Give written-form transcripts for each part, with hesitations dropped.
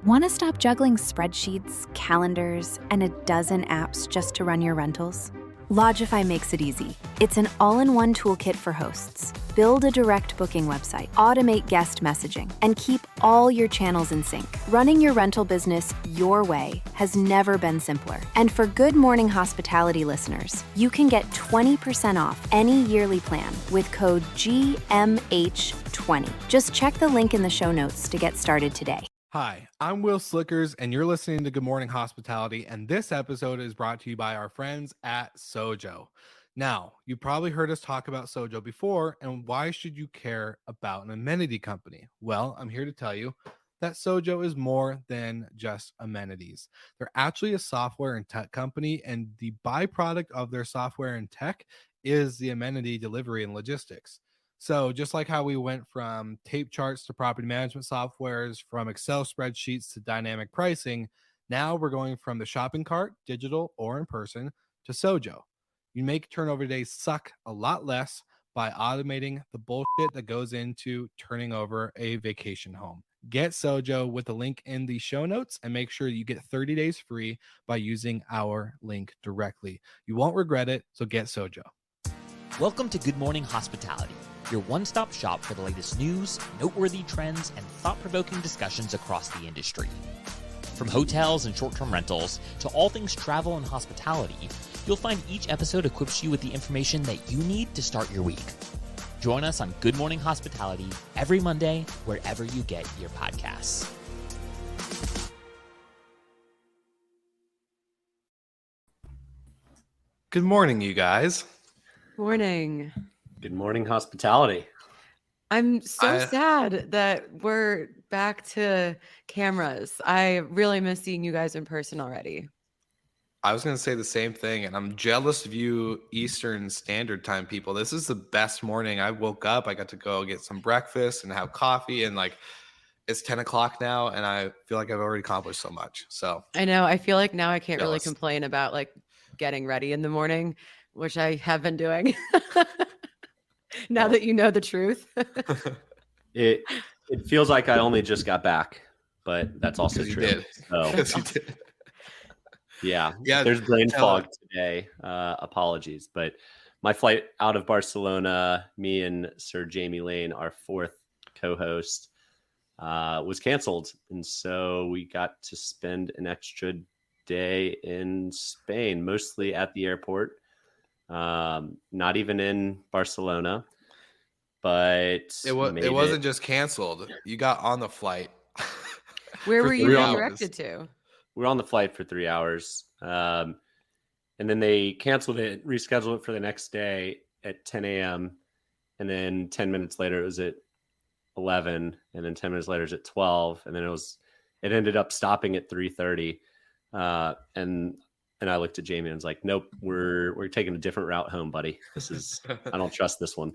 Want to stop juggling spreadsheets, calendars, and a dozen apps just to run your rentals? Logify makes it easy. It's an all-in-one toolkit for hosts. Build a direct booking website, automate guest messaging, and keep all your channels in sync. Running your rental business your way has never been simpler. And for Good Morning Hospitality listeners, you can get 20% off any yearly plan with code GMH20. Just check the link in the show notes to get started today. Hi, I'm Will Slickers, and you're listening to Good Morning Hospitality, and this episode is brought to you by our friends at Sojo. Now, you probably heard us talk about Sojo before, and why should you care about an amenity company? Well, I'm here to tell you that Sojo is more than just amenities. They're actually a software and tech company, and the byproduct of their software and tech is the amenity delivery and logistics. So just like how we went from tape charts to property management softwares, from Excel spreadsheets to dynamic pricing, now we're going from the shopping cart, digital or in person, to Sojo. You make turnover days suck a lot less by automating the bullshit that goes into turning over a vacation home. Get Sojo with the link in the show notes and make sure you get 30 days free by using our link directly. You won't regret it, so get Sojo. Welcome to Good Morning Hospitality, your one-stop shop for the latest news, noteworthy trends, and thought-provoking discussions across the industry. From hotels and short-term rentals to all things travel and hospitality, you'll find each episode equips you with the information that you need to start your week. Join us on Good Morning Hospitality every Monday, wherever you get your podcasts. Good morning, you guys. Morning. Good morning, hospitality. I'm so sad that we're back to cameras. I really miss seeing you guys in person already. I was going to say the same thing, and I'm jealous of you Eastern Standard Time people. This is the best morning. I woke up, I got to go get some breakfast and have coffee, and it's 10 o'clock now, and I feel like I've already accomplished so much. So I know. I feel like now I can't really jealous. complain about getting ready in the morning, which I have been doing. Now that you know the truth. It feels like I only just got back, but that's also true. You did. So, Yes, you did. Yeah. Yeah. There's brain fog today. Apologies, but my flight out of Barcelona, me and Sir Jamie Lane, our fourth co-host, was canceled, and so we got to spend an extra day in Spain, mostly at the airport. Not even in Barcelona, but it wasn't just canceled. You got on the flight. Where were you hours. directed to? We were on the flight for 3 hours. And then they canceled it, rescheduled it for the next day at 10 a.m. And then 10 minutes later, it was at 11. And then 10 minutes later, it was at 12. And then it ended up stopping at 3:30. And I looked at Jamie and was like, nope, we're taking a different route home, buddy. I don't trust this one.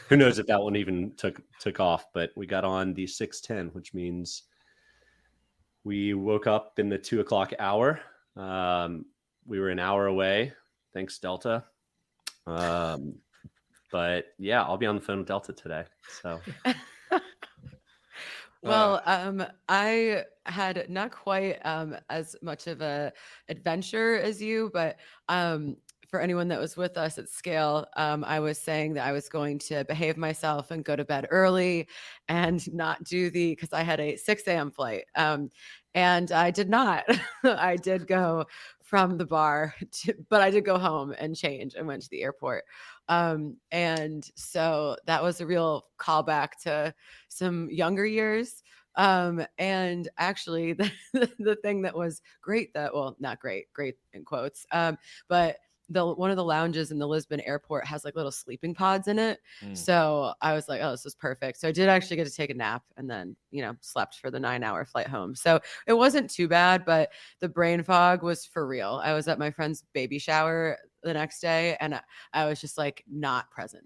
Who knows if that one even took off, but we got on the 6:10, which means we woke up in the 2 o'clock hour. We were an hour away. Thanks, Delta. But yeah, I'll be on the phone with Delta today. So. Well, I had not quite as much of a adventure as you, but for anyone that was with us at Scale, I was saying that I was going to behave myself and go to bed early and not do because I had a 6 a.m. flight. And I did not. I did go from the bar, but I did go home and change and went to the airport. And so that was a real callback to some younger years. And actually the thing that was great not great in quotes, but one of the lounges in the Lisbon airport has little sleeping pods in it. So I was like, oh, this is perfect. So I did actually get to take a nap and then, slept for the 9-hour flight home. So it wasn't too bad, but the brain fog was for real. I was at my friend's baby shower the next day and I was just not present.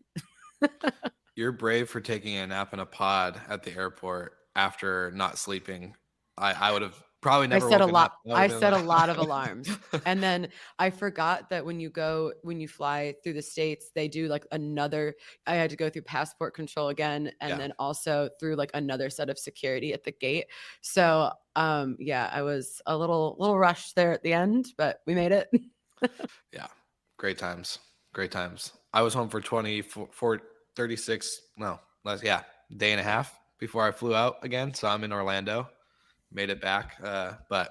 You're brave for taking a nap in a pod at the airport after not sleeping. I would have probably I never set a woken lot. up. That would've I been set a like- lot of alarms, and then I forgot that when you fly through the States, they do like another. I had to go through passport control again, and Yeah. then also through like another set of security at the gate. So, yeah, I was a little rushed there at the end, but we made it. Yeah. Great times. Great times. I was home for 36, no, less, yeah, day and a half before I flew out again. So I'm in Orlando, made it back. But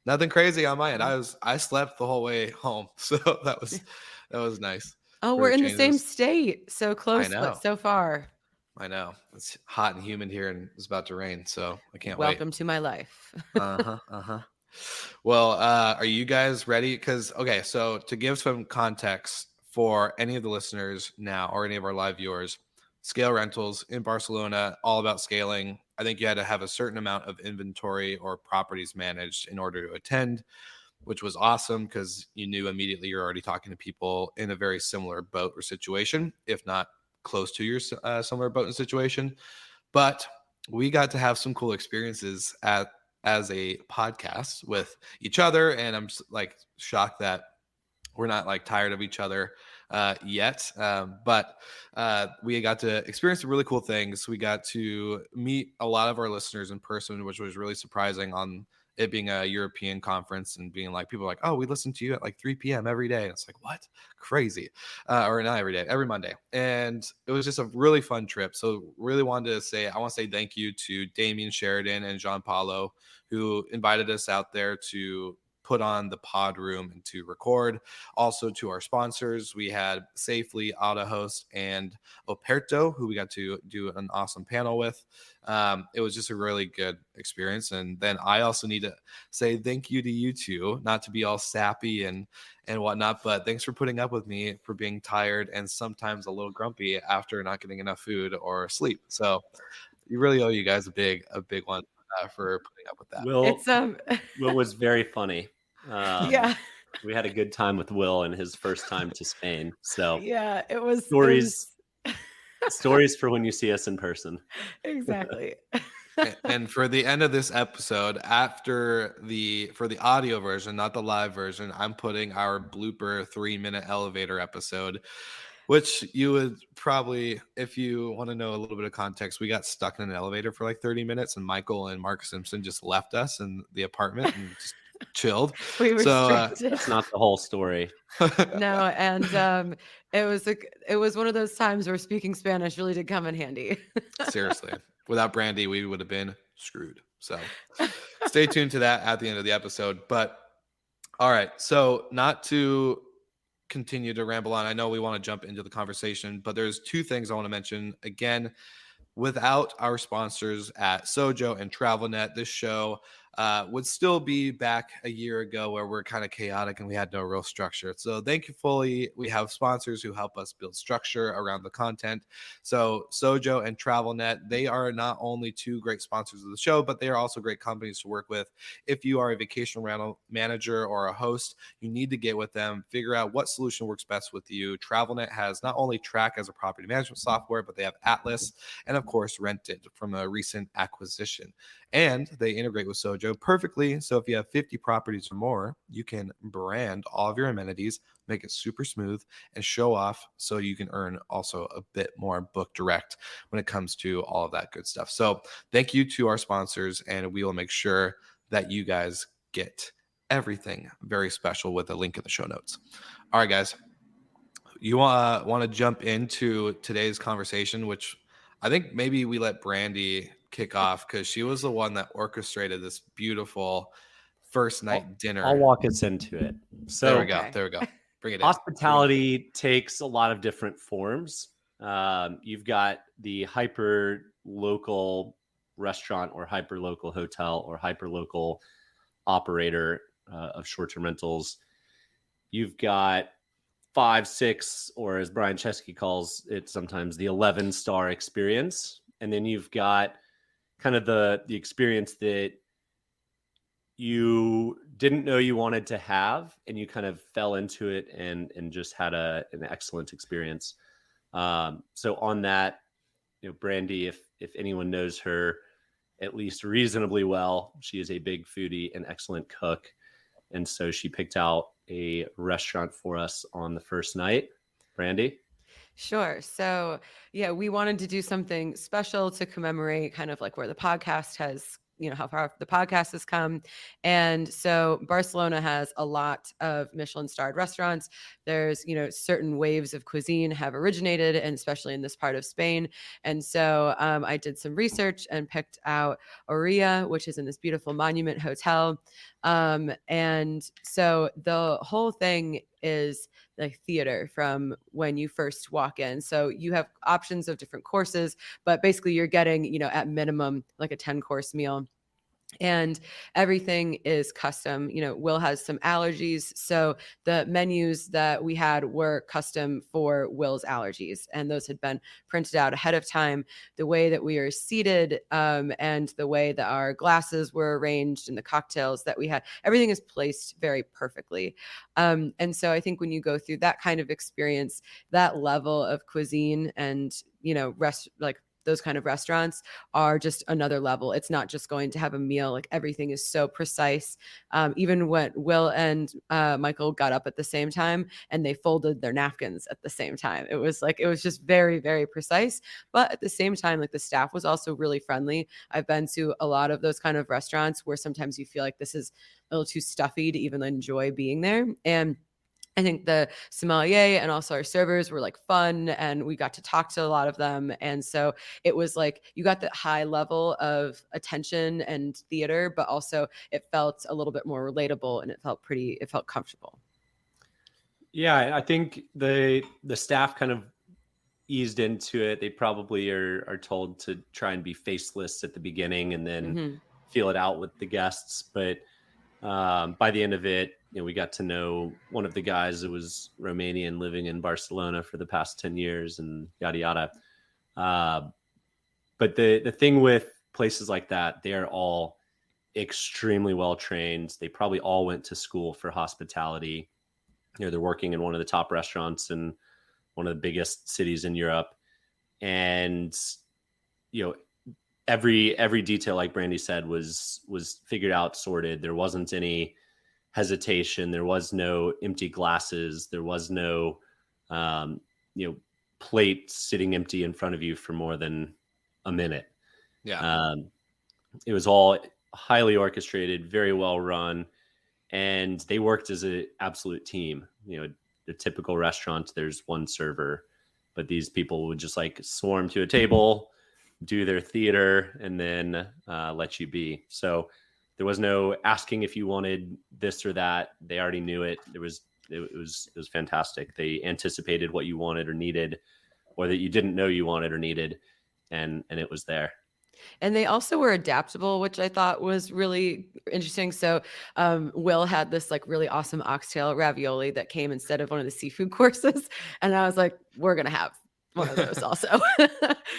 nothing crazy on my end. I slept the whole way home. So that was nice. Oh, for we're a in the change. same state, so I close, know. but so far. I know. It's hot and humid here and it's about to rain. So I can't wait. Welcome to my life. Uh-huh. Well, are you guys ready? Because, okay, so to give some context for any of the listeners now or any of our live viewers, scale rentals in Barcelona, all about scaling. I think you had to have a certain amount of inventory or properties managed in order to attend, which was awesome because you knew immediately you're already talking to people in a very similar boat or situation, if not close to your similar boat and situation. But we got to have some cool experiences as a podcast with each other, and I'm like shocked that we're not like tired of each other yet. But we got to experience some really cool things. We got to meet a lot of our listeners in person, which was really surprising on it being a European conference and being like, people are like, oh, we listen to you at like 3 p.m. every day. And it's like, what? Crazy. Or not every day, every Monday. And it was just a really fun trip. So really wanted to say, I want to say thank you to Damien Sheridan and Jean Paulo, who invited us out there to put on the pod room and to record. Also to our sponsors, we had Safely, AutoHost, and Operto, who we got to do an awesome panel with. It was just a really good experience. And then I also need to say thank you to you two, not to be all sappy and whatnot, but thanks for putting up with me for being tired and sometimes a little grumpy after not getting enough food or sleep. So you really owe you guys a big one for putting up with that. Will It's Will was very funny. yeah, We had a good time with Will and his first time to Spain. So yeah. It was stories for when you see us in person. exactly. And for the end of this episode, for the audio version, not the live version, I'm putting our blooper 3-minute elevator episode, which you would probably, if you want to know a little bit of context, we got stuck in an elevator for like 30 minutes and Michael and Mark Simpson just left us in the apartment and just chilled. We were So, stranded. That's not the whole story. No, and it was one of those times where speaking Spanish really did come in handy. seriously, without Brandy, we would have been screwed. So stay tuned to that at the end of the episode. But all right, so not to continue to ramble on, I know we want to jump into the conversation, but there's two things I want to mention. Again, without our sponsors at Sojo and TravelNet, this show would still be back a year ago where we're kind of chaotic and we had no real structure. So thankfully, we have sponsors who help us build structure around the content. So Sojo and TravelNet, they are not only two great sponsors of the show, but they are also great companies to work with. If you are a vacation rental manager or a host, you need to get with them, figure out what solution works best with you. TravelNet has not only Track as a property management software, but they have Atlas and of course Rented from a recent acquisition. And they integrate with Sojo perfectly. So if you have 50 properties or more, you can brand all of your amenities, make it super smooth, and show off so you can earn also a bit more book direct when it comes to all of that good stuff. So thank you to our sponsors, and we will make sure that you guys get everything very special with a link in the show notes. All right, guys. You want to jump into today's conversation, which I think maybe we let Brandy kick off because she was the one that orchestrated this beautiful first night dinner. I'll walk us into it. So there we go. Okay. There we go. Bring it in. Hospitality takes a lot of different forms. You've got the hyper local restaurant or hyper local hotel or hyper local operator of short-term rentals. You've got 5, 6, or as Brian Chesky calls it sometimes, the 11-star experience. And then you've got kind of the experience that you didn't know you wanted to have, and you kind of fell into it and just had an excellent experience. So on that, Brandy, if anyone knows her at least reasonably well. She is a big foodie and excellent cook. And so she picked out a restaurant for us on the first night. Brandy? Sure. So, yeah, we wanted to do something special to commemorate kind of like where the podcast has, how far the podcast has come. And so Barcelona has a lot of Michelin starred restaurants. There's, certain waves of cuisine have originated, and especially in this part of Spain. And so I did some research and picked out Oria, which is in this beautiful monument hotel. And so the whole thing is like theater from when you first walk in. So you have options of different courses, but basically you're getting, at minimum like a 10-course meal. And everything is custom. Will has some allergies. So the menus that we had were custom for Will's allergies. And those had been printed out ahead of time. The way that we are seated and the way that our glasses were arranged and the cocktails that we had, everything is placed very perfectly. And so I think when you go through that kind of experience, that level of cuisine and, those kind of restaurants are just another level. It's not just going to have a meal. Like everything is so precise. Even when Will and Michael got up at the same time and they folded their napkins at the same time. It was just very, very precise. But at the same time, like the staff was also really friendly. I've been to a lot of those kind of restaurants where sometimes you feel like this is a little too stuffy to even enjoy being there. And I think the sommelier and also our servers were like fun, and we got to talk to a lot of them. And so it was like you got that high level of attention and theater, but also it felt a little bit more relatable and it felt comfortable. Yeah, I think the staff kind of eased into it. They probably are told to try and be faceless at the beginning and then feel it out with the guests. But by the end of it, we got to know one of the guys that was Romanian living in Barcelona for the past 10 years and yada, yada. But the thing with places like that, they are all extremely well trained. They probably all went to school for hospitality. They're working in one of the top restaurants in one of the biggest cities in Europe. And, every detail, like Brandy said, was figured out, sorted. There wasn't any hesitation. There was no empty glasses. There was no, plate sitting empty in front of you for more than a minute. Yeah. It was all highly orchestrated, very well run, and they worked as an absolute team. The typical restaurant, there's one server, but these people would just like swarm to a table, do their theater, and then let you be. So there was no asking if you wanted this or that. They already knew it. It was fantastic. They anticipated what you wanted or needed, or that you didn't know you wanted or needed, and it was there. And they also were adaptable, which I thought was really interesting. So Will had this like really awesome oxtail ravioli that came instead of one of the seafood courses. And I was like, we're going to have one of those also.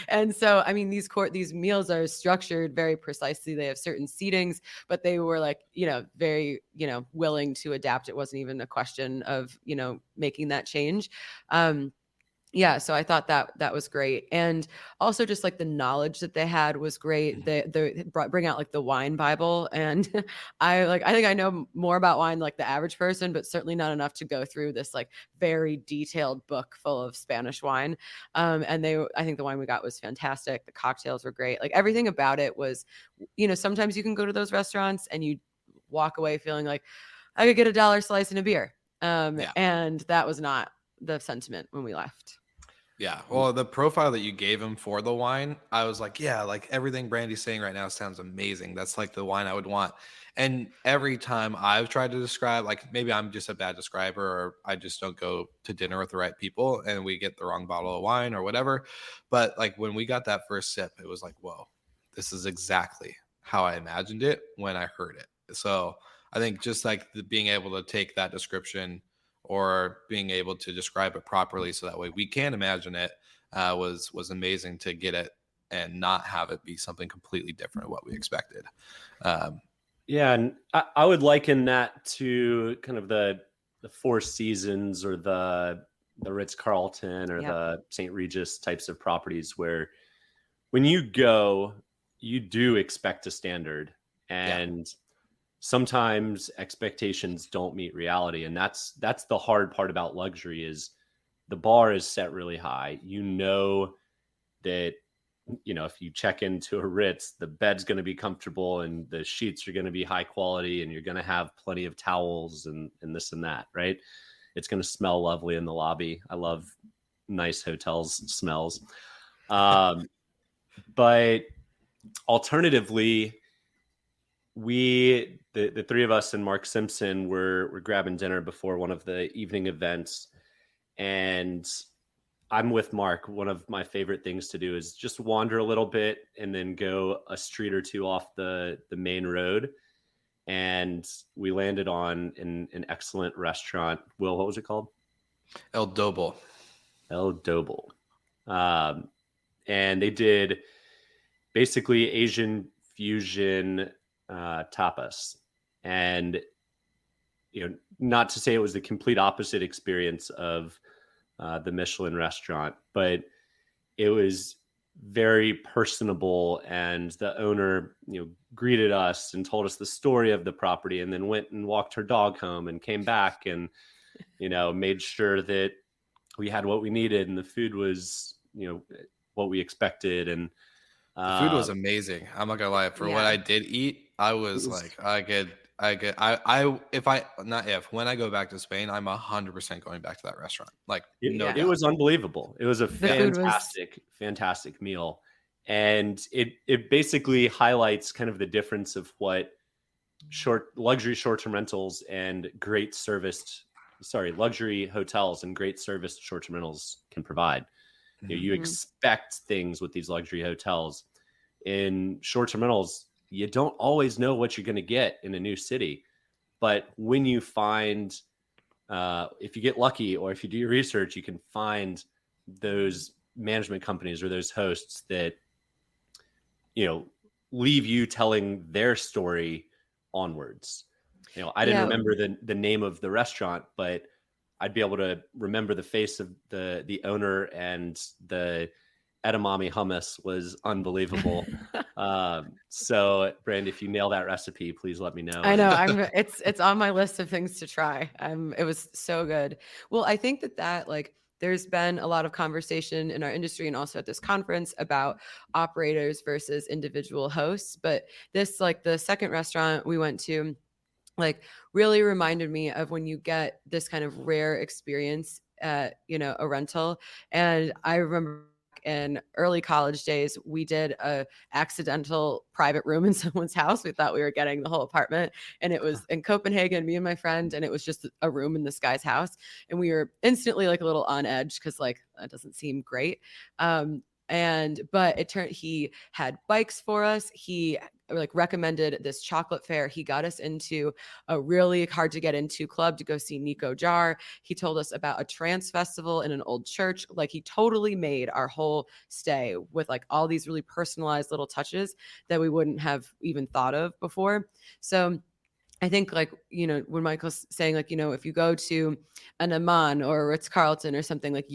And so, I mean, these meals are structured very precisely. They have certain seatings, but they were like, very, willing to adapt. It wasn't even a question of, making that change. Yeah, so I thought that was great. And also just like the knowledge that they had was great. They bring out like the wine Bible, and I think I know more about wine like the average person, but certainly not enough to go through this like very detailed book full of Spanish wine. And I think the wine we got was fantastic. The cocktails were great. Like everything about it was, sometimes you can go to those restaurants and you walk away feeling like I could get $1 slice and a beer. And that was not the sentiment when we left. Yeah. Well, the profile that you gave him for the wine, I was like, yeah, like everything Brandy's saying right now sounds amazing. That's like the wine I would want. And every time I've tried to describe, like maybe I'm just a bad describer, or I just don't go to dinner with the right people and we get the wrong bottle of wine or whatever. But like when we got that first sip, it was like, whoa, this is exactly how I imagined it when I heard it. So I think just like being able to take that description or being able to describe it properly so that way we can imagine it was amazing to get it and not have it be something completely different of what we expected. Yeah, and I would liken that to kind of the Four Seasons or the Ritz-Carlton or the St. Regis types of properties, where when you go, you do expect a standard, and sometimes expectations don't meet reality. And that's the hard part about luxury, is the bar is set really high. You know that, if you check into a Ritz, the bed's going to be comfortable and the sheets are going to be high quality, and you're going to have plenty of towels and this and that, right? It's going to smell lovely in the lobby. I love nice hotels smells. But alternatively, the three of us and Mark Simpson were grabbing dinner before one of the evening events, and I'm with Mark. One of my favorite things to do is just wander a little bit and then go a street or two off the main road. And we landed on an excellent restaurant. Will, what was it called? El Doble. El Doble. And they did basically Asian fusion tapas. And, not to say it was the complete opposite experience of the Michelin restaurant, but it was very personable, and the owner, greeted us and told us the story of the property, and then went and walked her dog home and came back and, made sure that we had what we needed, and the food was, what we expected. And the food was amazing. I'm not gonna lie. For what I did eat, I was like, when I go back to Spain, I'm 100% going back to that restaurant. Like, it was unbelievable. It was a fantastic meal. And it basically highlights kind of the difference of what luxury short-term rentals and luxury hotels and great serviced short-term rentals can provide. You expect things with these luxury hotels. In short-term rentals, you don't always know what you're going to get in a new city. But when you find, if you get lucky or if you do your research, you can find those management companies or those hosts that, leave you telling their story onwards. I didn't remember the name of the restaurant, but I'd be able to remember the face of the owner, and the edamame hummus was unbelievable. So Brand, if you nail that recipe, please let me know. I know it's on my list of things to try. It was so good. Well, I think that like there's been a lot of conversation in our industry and also at this conference about operators versus individual hosts. But this, like the second restaurant we went to, like really reminded me of when you get this kind of rare experience at, a rental. And I remember in early college days, we did a accidental private room in someone's house. We thought we were getting the whole apartment, and it was in Copenhagen, me and my friend, and it was just a room in this guy's house. And we were instantly like a little on edge, because like that doesn't seem great. But it turned, he had bikes for us. He like recommended this chocolate fair. He got us into a really hard to get into club to go see Nico Jar. He told us about a trance festival in an old church. Like he totally made our whole stay with like all these really personalized little touches that we wouldn't have even thought of before. So I think like, when Michael's saying like, if you go to an Amman or a Ritz-Carlton or something, like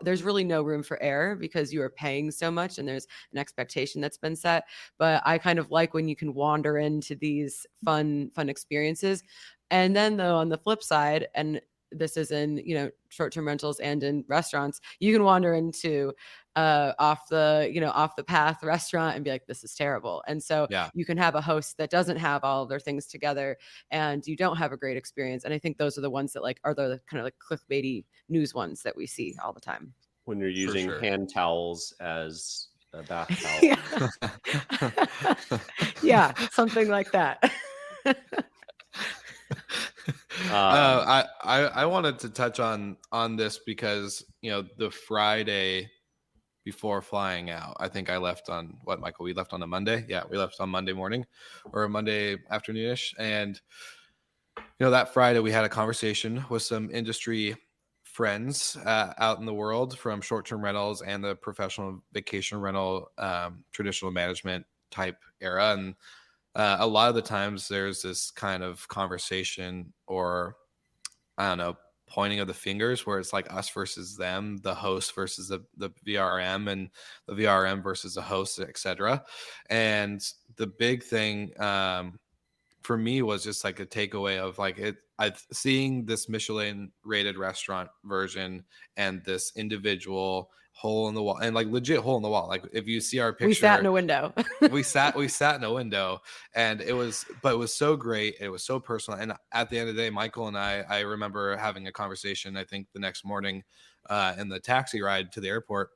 there's really no room for error because you are paying so much and there's an expectation that's been set. But I kind of like when you can wander into these fun experiences. And then though, on the flip side, and this is in, short-term rentals and in restaurants, you can wander into off the path restaurant and be like, this is terrible. And so you can have a host that doesn't have all of their things together and you don't have a great experience. And I think those are the ones that like are the kind of like clickbaity news ones that we see all the time. When you're using hand towels as a bath towel. Yeah, something like that. I wanted to touch on this because the Friday before flying out, I think I left on what, Michael? We left on a Monday. Yeah, we left on Monday morning or a Monday afternoonish, and that Friday we had a conversation with some industry friends out in the world from short-term rentals and the professional vacation rental, traditional management type era, and a lot of the times there's this kind of conversation, or I don't know, pointing of the fingers where it's like us versus them, the host versus the VRM, and the VRM versus the host, etc. And the big thing for me was just like a takeaway of like seeing this Michelin rated restaurant version and this individual hole in the wall, and like legit hole in the wall. Like if you see our picture, We sat in a window. we sat in a window, and it was so great. It was so personal. And at the end of the day, Michael and I remember having a conversation, I think the next morning in the taxi ride to the airport,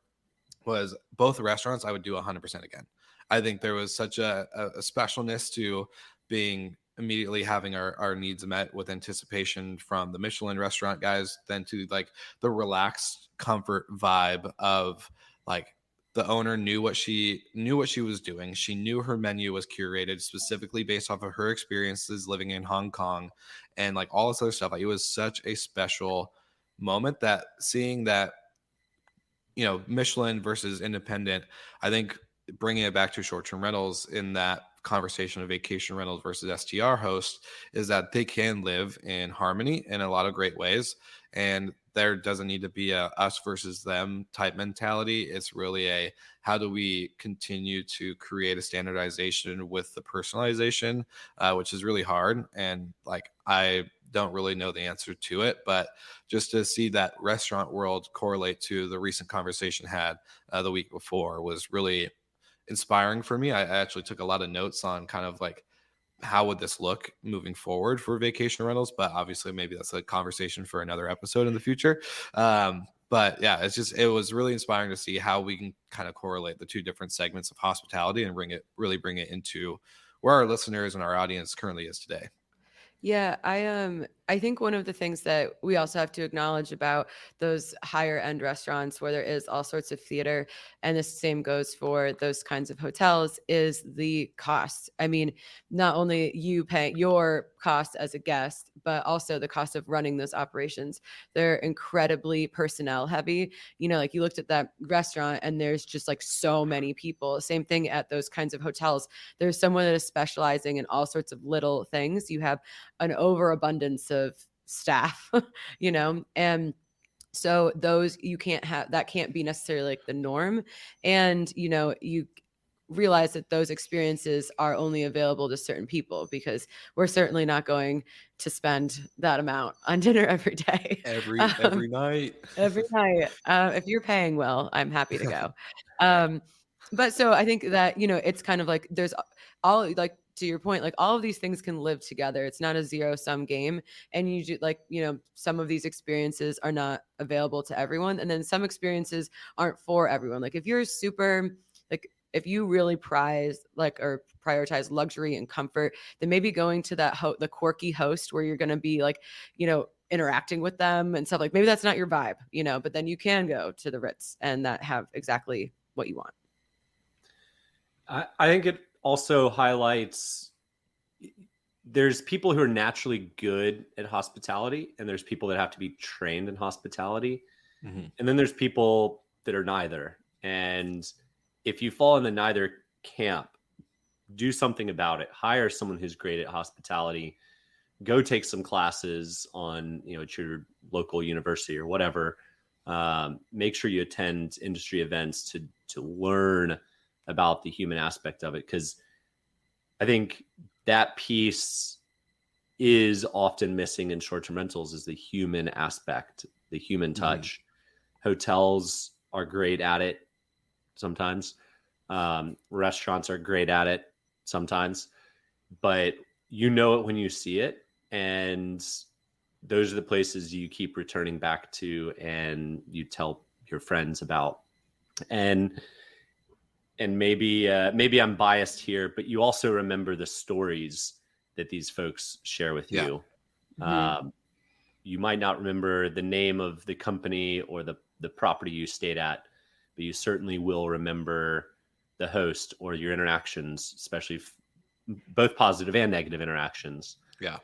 was both restaurants I would do 100% again. I think there was such a specialness to being immediately having our needs met with anticipation from the Michelin restaurant guys, then to like the relaxed comfort vibe of like the owner knew what she was doing. She knew her menu was curated specifically based off of her experiences living in Hong Kong and like all this other stuff. Like it was such a special moment that seeing that, you know, Michelin versus independent, I think bringing it back to short-term rentals in that conversation of vacation rentals versus STR hosts is that they can live in harmony in a lot of great ways. And there doesn't need to be a us versus them type mentality. It's really a, how do we continue to create a standardization with the personalization, which is really hard. And like, I don't really know the answer to it, but just to see that restaurant world correlate to the recent conversation had the week before was really inspiring for me. I actually took a lot of notes on kind of like, how would this look moving forward for vacation rentals? But obviously maybe that's a conversation for another episode in the future. But yeah, it was really inspiring to see how we can kind of correlate the two different segments of hospitality and bring it into where our listeners and our audience currently is today. Yeah, I think one of the things that we also have to acknowledge about those higher end restaurants where there is all sorts of theater, and the same goes for those kinds of hotels, is the cost. I mean, not only you pay your cost as a guest, but also the cost of running those operations. They're incredibly personnel heavy. You know, like you looked at that restaurant and there's just like so many people. Same thing at those kinds of hotels. There's someone that is specializing in all sorts of little things. You have an overabundance of staff, you know, and so those you can't have, that can't be necessarily like the norm. And, you know, you realize that those experiences are only available to certain people, because we're certainly not going to spend that amount on dinner every day. Every night. Every night. If you're paying well, I'm happy to go. But so I think that, you know, it's kind of like there's all, like, to your point, like all of these things can live together. It's not a zero sum game. And you do, like, you know, some of these experiences are not available to everyone. And then some experiences aren't for everyone. Like if you're super, like, if you really prize like or prioritize luxury and comfort, then maybe going to that the quirky host where you're going to be like, you know, interacting with them and stuff, like maybe that's not your vibe, you know, but then you can go to the Ritz and that have exactly what you want. I think it also highlights there's people who are naturally good at hospitality, and there's people that have to be trained in hospitality. Mm-hmm. And then there's people that are neither. And if you fall in the neither camp, do something about it. Hire someone who's great at hospitality. Go take some classes on, you know, at your local university or whatever. Make sure you attend industry events to learn about the human aspect of it. Because I think that piece is often missing in short-term rentals, is the human aspect, the human touch. Mm-hmm. Hotels are great at it sometimes. Restaurants are great at it sometimes, but you know it when you see it. And those are the places you keep returning back to and you tell your friends about. And maybe I'm biased here, but you also remember the stories that these folks share with you. Mm-hmm. You might not remember the name of the company or the property you stayed at, but you certainly will remember the host or your interactions, especially both positive and negative interactions. Yeah.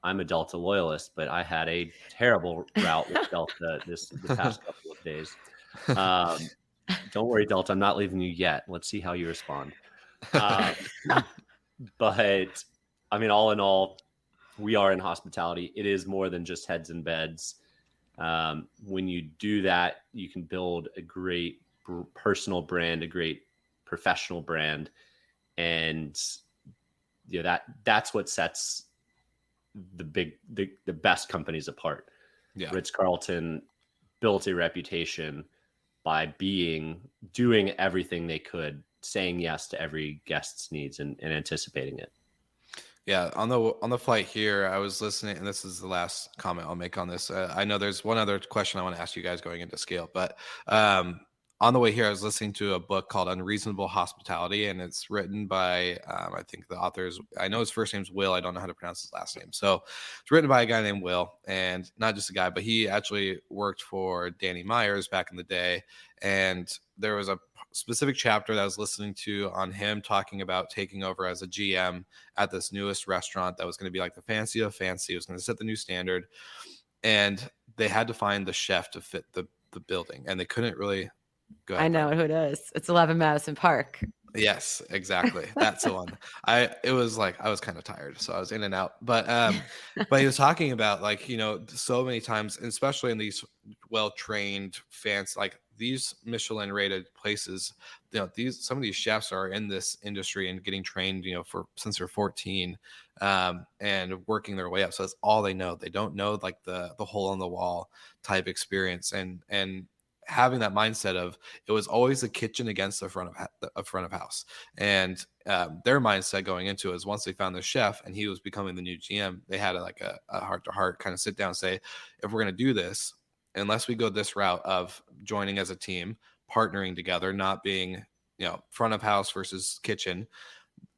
I'm a Delta loyalist, but I had a terrible route with Delta the past couple of days. Don't worry, Delta, I'm not leaving you yet. Let's see how you respond. But I mean, all in all, we are in hospitality. It is more than just heads and beds. When you do that, you can build a great personal brand, a great professional brand, and that's what sets the best companies apart. Yeah. Ritz-Carlton built a reputation by doing everything they could, saying yes to every guest's needs and anticipating it. Yeah, on the flight here, I was listening, and this is the last comment I'll make on this. I know there's one other question I want to ask you guys going into scale, but on the way here, I was listening to a book called Unreasonable Hospitality, and it's written by I think the author's, I know his first name's Will. I don't know how to pronounce his last name. So it's written by a guy named Will, and not just a guy, but he actually worked for Danny Myers back in the day, and there was a specific chapter that I was listening to on him talking about taking over as a GM at this newest restaurant that was going to be like the fancy of fancy. It was going to set the new standard, and they had to find the chef to fit the building, and they couldn't really go ahead. I know who it is. It's 11 Madison Park. Yes, exactly. That's the one. It was like I was kind of tired, so I was in and out. But he was talking about, like, so many times, and especially in these well-trained fans, like these Michelin rated places, some of these chefs are in this industry and getting trained, since they're 14, and working their way up. So that's all they know. They don't know like the hole in the wall type experience, and having that mindset of it was always the kitchen against the front of house, and their mindset going into it is once they found the chef and he was becoming the new GM, they had a heart-to-heart kind of sit down and say, if we're going to do this, unless we go this route of joining as a team, partnering together, not being front of house versus kitchen,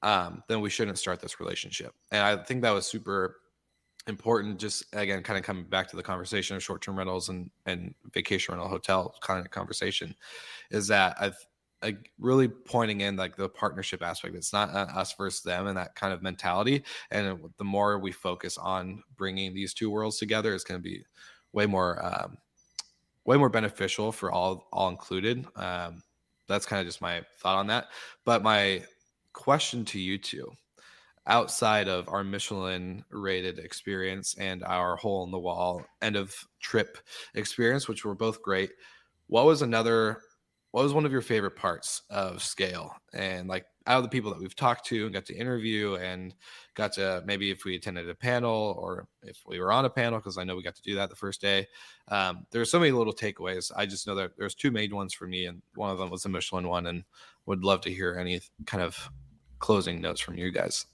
then we shouldn't start this relationship. And I think that was super important. Just again, kind of coming back to the conversation of short-term rentals and vacation rental hotel kind of conversation, is that I really pointing in like the partnership aspect. It's not us versus them, and that kind of mentality. And the more we focus on bringing these two worlds together, it's going to be way more beneficial for all included. That's kind of just my thought on that. But my question to you two, outside of our Michelin rated experience and our hole in the wall end of trip experience, which were both great, what was one of your favorite parts of scale? And like out of the people that we've talked to and got to interview and got to, maybe if we attended a panel or if we were on a panel, because I know we got to do that the first day, there's so many little takeaways. I just know that there's two main ones for me, and one of them was the Michelin one, and would love to hear any kind of closing notes from you guys.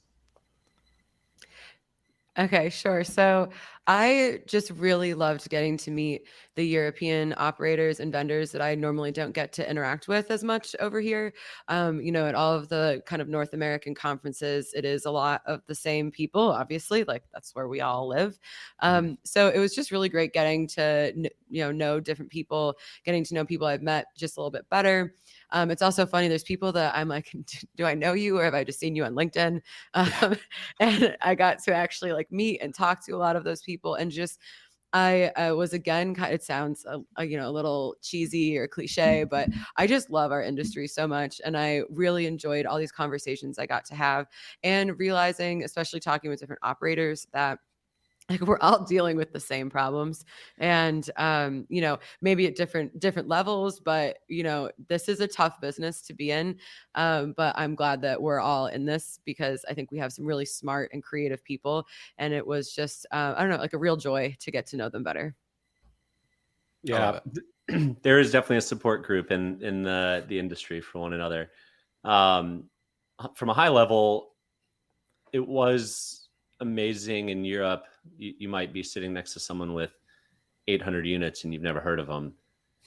Okay, sure. So I just really loved getting to meet the European operators and vendors that I normally don't get to interact with as much over here. At all of the kind of North American conferences, it is a lot of the same people, obviously, like that's where we all live. So it was just really great getting to, know different people, getting to know people I've met just a little bit better. It's also funny. There's people that I'm like, do I know you, or have I just seen you on LinkedIn? And I got to actually like meet and talk to a lot of those people, and just I was, again, it sounds a little cheesy or cliche, but I just love our industry so much, and I really enjoyed all these conversations I got to have, and realizing, especially talking with different operators, that like we're all dealing with the same problems, and maybe at different levels, but this is a tough business to be in, but I'm glad that we're all in this, because I think we have some really smart and creative people, and it was just I don't know, like a real joy to get to know them better. Yeah, there is definitely a support group in the industry for one another. From a high level, it was amazing in Europe. You might be sitting next to someone with 800 units and you've never heard of them.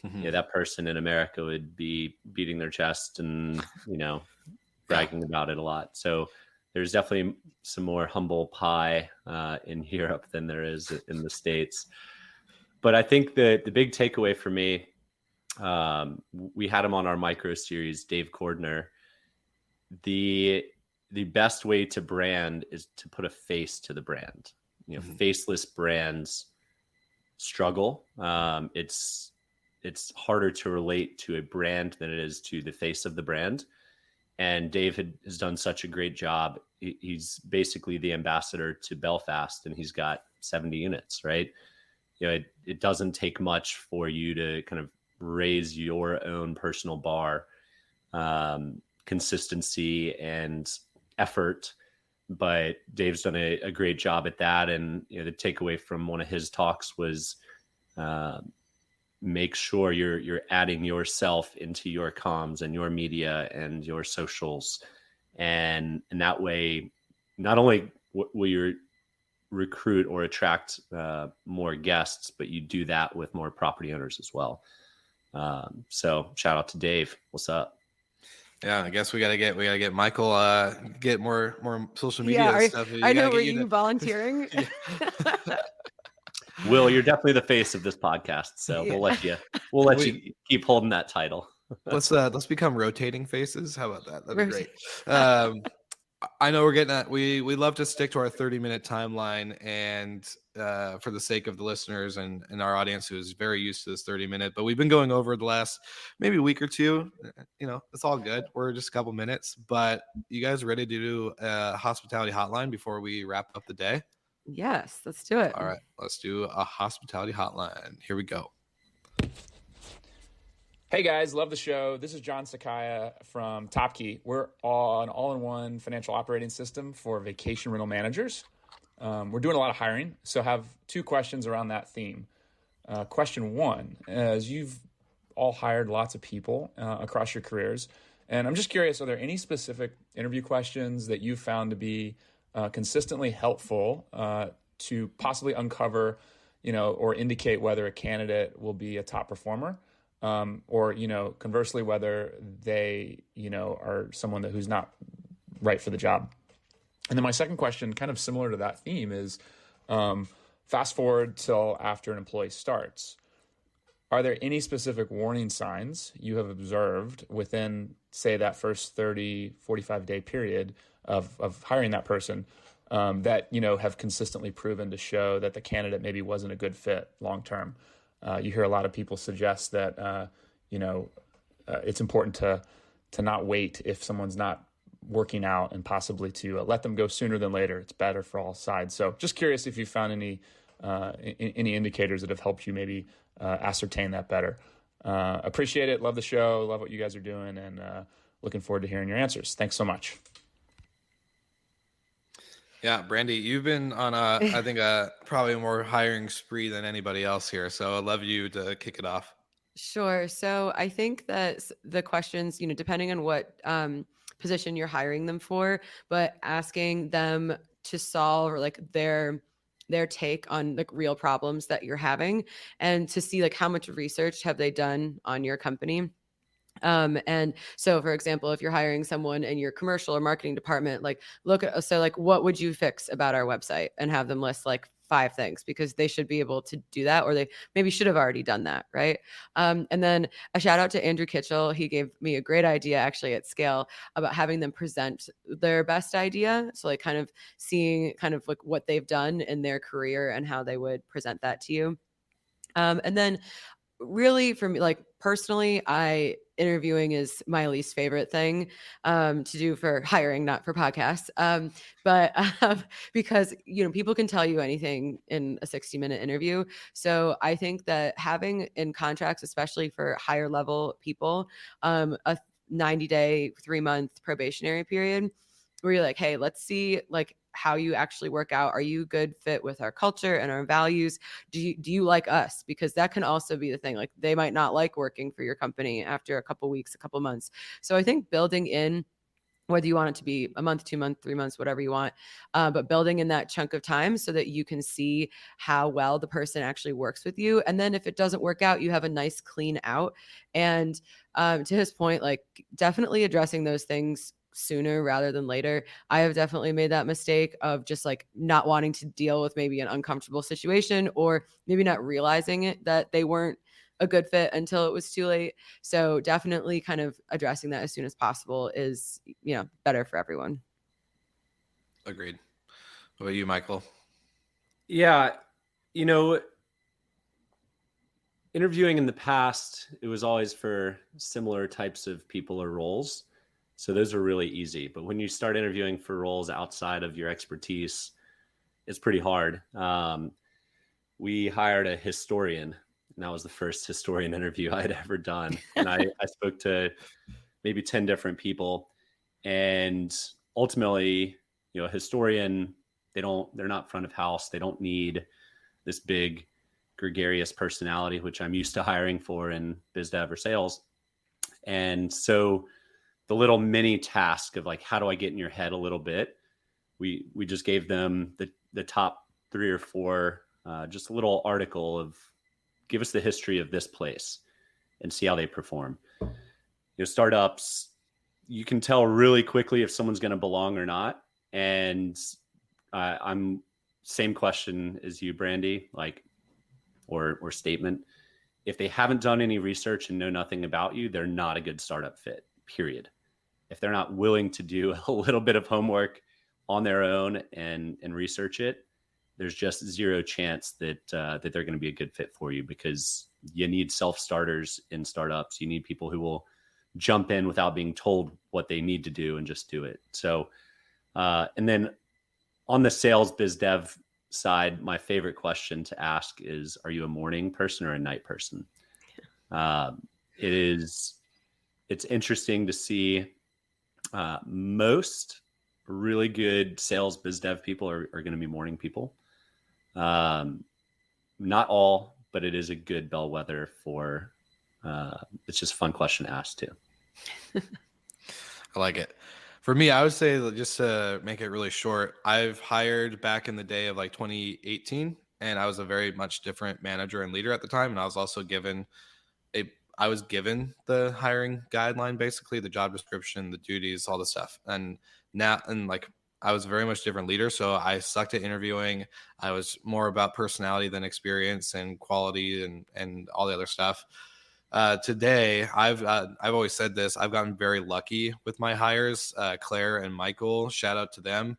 That person in America would be beating their chest and bragging about it a lot. So there's definitely some more humble pie in Europe than there is in the States. But I think the big takeaway for me, we had him on our micro series, Dave Cordner. The best way to brand is to put a face to the brand. Faceless brands struggle. It's harder to relate to a brand than it is to the face of the brand. And Dave has done such a great job. He's basically the ambassador to Belfast, and he's got 70 units, right? it doesn't take much for you to kind of raise your own personal bar, consistency and effort. But Dave's done a great job at that. And the takeaway from one of his talks was make sure you're adding yourself into your comms and your media and your socials, and that way, not only will you recruit or attract more guests, but you do that with more property owners as well. So shout out to Dave. What's up? Yeah, I guess we gotta get Michael get more social media stuff. I know. Were you volunteering? Will, you're definitely the face of this podcast, so we'll let you keep holding that title. Let's become rotating faces. How about that? That'd be great. I know we love to stick to our 30-minute timeline, and for the sake of the listeners and our audience who is very used to this 30-minute, but we've been going over the last maybe week or two. It's all good. We're just a couple minutes, but you guys ready to do a hospitality hotline before we wrap up the day? Yes, let's do it. All right, let's do a hospitality hotline. Here we go. Hey guys, love the show. This is John Sakaya from Topkey. We're an all-in-one financial operating system for vacation rental managers. We're doing a lot of hiring, so have two questions around that theme. Question one, as you've all hired lots of people across your careers, and I'm just curious, are there any specific interview questions that you've found to be consistently helpful to possibly uncover, or indicate whether a candidate will be a top performer? Or conversely, whether they, are someone who's not right for the job. And then my second question, kind of similar to that theme, is fast forward till after an employee starts. Are there any specific warning signs you have observed within, say, that first 30, 45-day period of hiring that person that, have consistently proven to show that the candidate maybe wasn't a good fit long-term? You hear a lot of people suggest that, it's important to not wait if someone's not working out, and possibly to let them go sooner than later. It's better for all sides. So just curious if you found any indicators that have helped you maybe ascertain that better. Appreciate it. Love the show. Love what you guys are doing, and looking forward to hearing your answers. Thanks so much. Yeah, Brandy, you've been on I think probably a more hiring spree than anybody else here. So I'd love you to kick it off. Sure. So I think that the questions, depending on what position you're hiring them for, but asking them to solve their take on real problems that you're having, and to see how much research have they done on your company. And so, for example, if you're hiring someone in your commercial or marketing department, what would you fix about our website, and have them list 5 things, because they should be able to do that, or they maybe should have already done that. Right. And then a shout out to Andrew Kitchell. He gave me a great idea actually at Scale about having them present their best idea. So kind of seeing what they've done in their career and how they would present that to you. And then really for me, personally, interviewing is my least favorite thing to do for hiring, not for podcasts. But because, people can tell you anything in a 60-minute interview. So I think that having in contracts, especially for higher level people, a 90-day, 3-month probationary period where you're like, hey, let's see how you actually work out. Are you a good fit with our culture and our values? Do you like us? Because that can also be the thing. They might not like working for your company after a couple weeks, a couple months. So I think building in, whether you want it to be a month, 2 months, 3 months, whatever you want, but building in that chunk of time so that you can see how well the person actually works with you. And then if it doesn't work out, you have a nice clean out. And to his point, definitely addressing those things sooner rather than later. I have definitely made that mistake of just not wanting to deal with maybe an uncomfortable situation, or maybe not realizing it, that they weren't a good fit until it was too late. So definitely kind of addressing that as soon as possible is, better for everyone. Agreed. What about you, Michael? Yeah. Interviewing in the past, it was always for similar types of people or roles. So those are really easy. But when you start interviewing for roles outside of your expertise, it's pretty hard. we hired a historian, and that was the first historian interview I had ever done. And I spoke to maybe 10 different people, and ultimately, a historian, they're not front of house. They don't need this big gregarious personality, which I'm used to hiring for in biz dev or sales. And so the little mini task of like, how do I get in your head a little bit? We just gave them the top 3 or 4, just a little article of give us the history of this place and see how they perform. Startups, you can tell really quickly if someone's going to belong or not. And I'm same question as you, Brandy, like, or statement. If they haven't done any research and know nothing about you, they're not a good startup fit, period. If they're not willing to do a little bit of homework on their own and research it, there's just zero chance that they're going to be a good fit for you, because you need self-starters in startups. You need people who will jump in without being told what they need to do and just do it. So, and then on the sales biz dev side, my favorite question to ask is, are you a morning person or a night person? It's interesting to see most really good sales biz dev people are going to be morning people. Not all, but it is a good bellwether for, it's just a fun question to ask too. I like it. For me, I would say, just to make it really short, I've hired back in the day of like 2018, and I was a very much different manager and leader at the time. And I was also given the hiring guideline, basically the job description, the duties, all the stuff. And like, I was a very much different leader. So I sucked at interviewing. I was more about personality than experience and quality and all the other stuff. Today, I've always said this. I've gotten very lucky with my hires. Claire and Michael, shout out to them.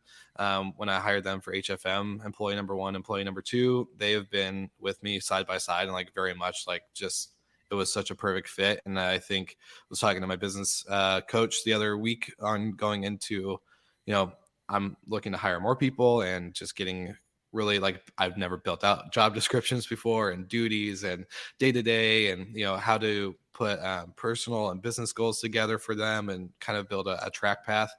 When I hired them for HFM, employee number 1, employee number 2, they have been with me side by side, and like very much like just, it was such a perfect fit. And I think I was talking to my business coach the other week on going into, I'm looking to hire more people and just getting really, like, I've never built out job descriptions before and duties and day-to-day and, how to put personal and business goals together for them and kind of build a track path.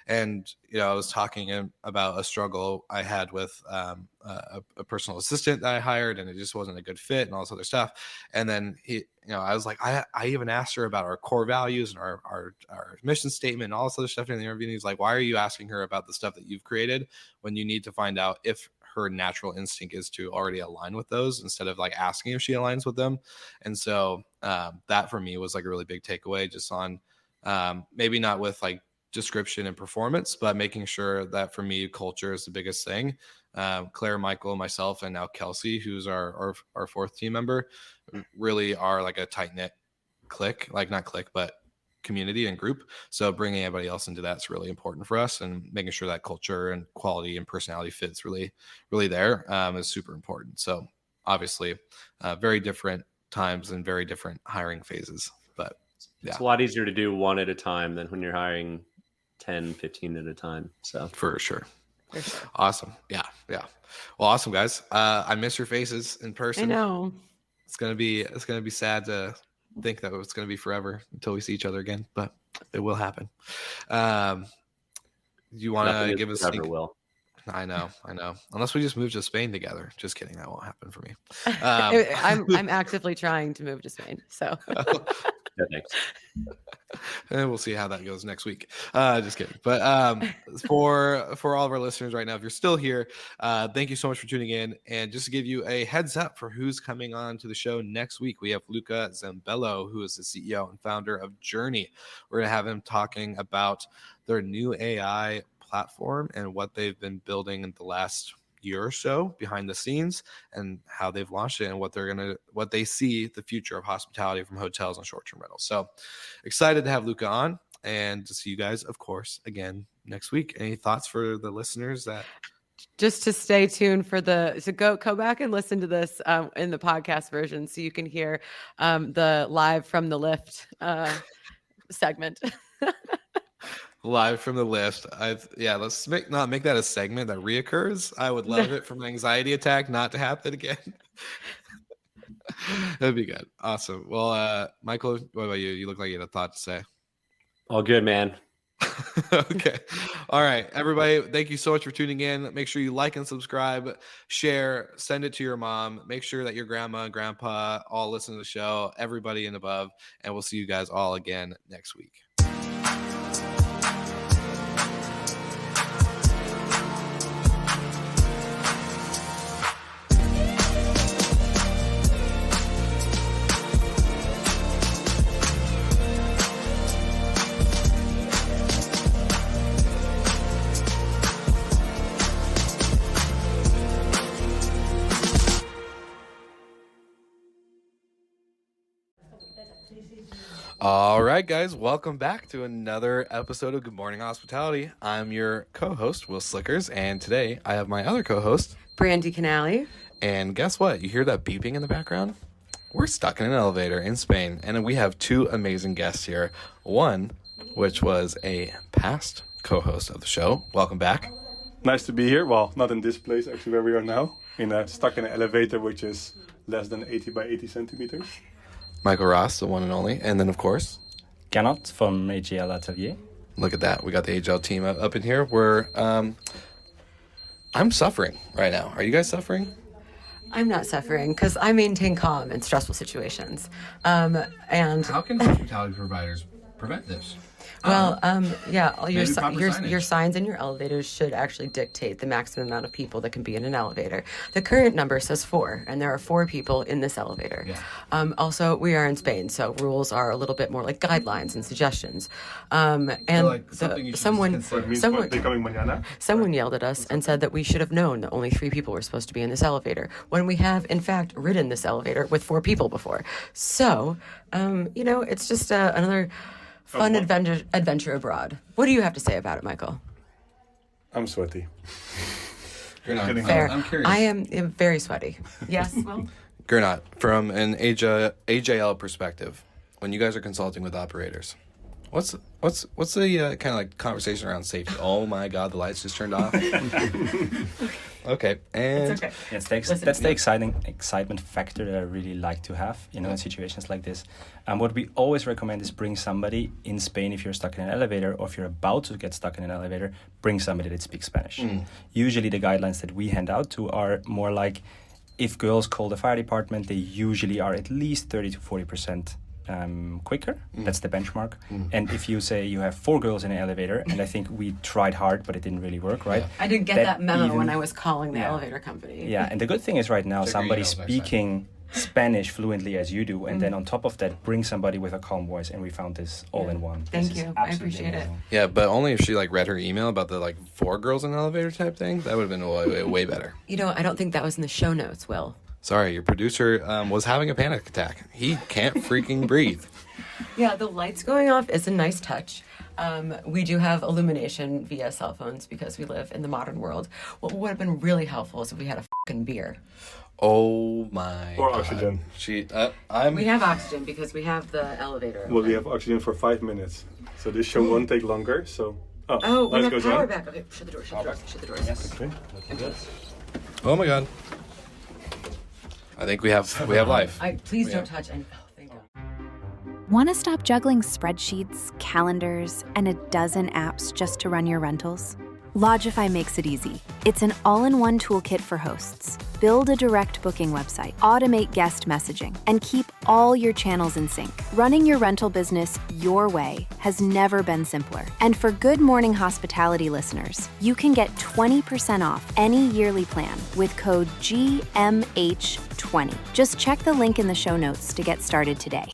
And, I was talking about a struggle I had with a personal assistant that I hired, and it just wasn't a good fit and all this other stuff. And then I was like, I even asked her about our core values and our mission statement and all this other stuff in the interview. And he's like, why are you asking her about the stuff that you've created when you need to find out if her natural instinct is to already align with those, instead of like asking if she aligns with them? And so that for me was like a really big takeaway, just on maybe not with like description and performance, but making sure that for me, culture is the biggest thing. Claire, Michael, myself, and now Kelsey, who's our 4th team member, really are like a tight knit clique, like not clique, but community and group. So bringing everybody else into that's really important for us, and making sure that culture and quality and personality fits really, really there is super important. So obviously very different times and very different hiring phases, but yeah. It's a lot easier to do one at a time than when you're hiring 10, 15 at a time. So for sure. Awesome. Yeah. Well, awesome, guys. I miss your faces in person. I know. It's gonna be sad to think that it's gonna be forever until we see each other again, but it will happen. You want to give us? Will. I know. Unless we just move to Spain together. Just kidding. That won't happen for me. I'm actively trying to move to Spain. So. Yeah, thanks. And we'll see how that goes next week. Just kidding. But for all of our listeners right now, if you're still here, thank you so much for tuning in. And just to give you a heads up for who's coming on to the show next week, we have Luca Zambello, who is the CEO and founder of Journey. We're going to have him talking about their new AI platform and what they've been building in the last year or so behind the scenes, and how they've launched it, and what they see the future of hospitality from hotels and short-term rentals. So excited to have Luca on, and to see you guys, of course, again next week. Any thoughts for the listeners? That just to stay tuned for go back and listen to this in the podcast version, so you can hear the live from the lift segment. live from the lift. Let's not make that a segment that reoccurs. I would love it for my anxiety attack not to happen again. That'd be good. Awesome. Well, Michael, what about you? You look like you had a thought to say. All good, man. Okay. All right, everybody. Thank you so much for tuning in. Make sure you like and subscribe, share, send it to your mom. Make sure that your grandma and grandpa all listen to the show, everybody and above. And we'll see you guys all again next week. All right, guys, welcome back to another episode of Good Morning Hospitality. I'm your co-host, Will Slickers, and today I have my other co-host, Brandy Canali. And guess what? You hear that beeping in the background? We're stuck in an elevator in Spain, and we have two amazing guests here. One, which was a past co-host of the show. Welcome back. Nice to be here. Well, not in this place, actually, where we are now. Stuck in an elevator, which is less than 80 by 80 centimeters. Michael Ross, the one and only. And then, of course, Gernot from AGL Atelier. Look at that. We got the AGL team up in here. I'm suffering right now. Are you guys suffering? I'm not suffering because I maintain calm in stressful situations. And how can hospitality providers prevent this? Well, all your signage. your signs in your elevators should actually dictate the maximum amount of people that can be in an elevator. The current number says 4, and there are 4 people in this elevator. Yeah. Also, we are in Spain, so rules are a little bit more like guidelines and suggestions. Someone Yelled at us and said that we should have known that only 3 people were supposed to be in this elevator when we have, in fact, ridden this elevator with 4 people before. So, it's just another fun adventure abroad. What do you have to say about it, Michael? I'm sweaty. Fair. I'm curious. I am very sweaty. Yes, well. Gernot, from an AJL perspective, when you guys are consulting with operators, what's the kind of like conversation around safety? Oh my God, the lights just turned off. Okay, and it's okay. Yes, that's the excitement factor that I really like to have, in situations like this. And what we always recommend is bring somebody in Spain if you're stuck in an elevator, or if you're about to get stuck in an elevator, bring somebody that speaks Spanish. Usually the guidelines that we hand out to are more like, if girls call the fire department, they usually are at least 30 to 40% quicker. That's the benchmark. And if you say you have 4 girls in an elevator, and I think we tried hard, but it didn't really work, right? I didn't get that memo when I was calling the elevator company. Yeah, and the good thing is right now somebody speaking Spanish fluently as you do, and then on top of that, bring somebody with a calm voice, and we found this all in one. Thank you. I appreciate it. Yeah, but only if she read her email about the 4 girls in an elevator type thing. That would have been way better. I don't think that was in the show notes, Will. Sorry, your producer was having a panic attack. He can't freaking breathe. Yeah, the lights going off is a nice touch. We do have illumination via cell phones because we live in the modern world. What would have been really helpful is if we had a fucking beer. Oh my Or God. oxygen. We have oxygen because we have the elevator. Well, we have oxygen for 5 minutes. So this show won't take longer. So, we lights have goes power on. back. Okay, shut the doors. Shut the doors. Yes. Okay. Oh my God. I think we have life. Please don't touch. Thank God. Want to stop juggling spreadsheets, calendars, and a dozen apps just to run your rentals? Logify makes it easy. It's an all-in-one toolkit for hosts. Build a direct booking website, automate guest messaging, and keep all your channels in sync. Running your rental business your way has never been simpler. And for Good Morning Hospitality listeners, you can get 20% off any yearly plan with code GMH20. Just check the link in the show notes to get started today.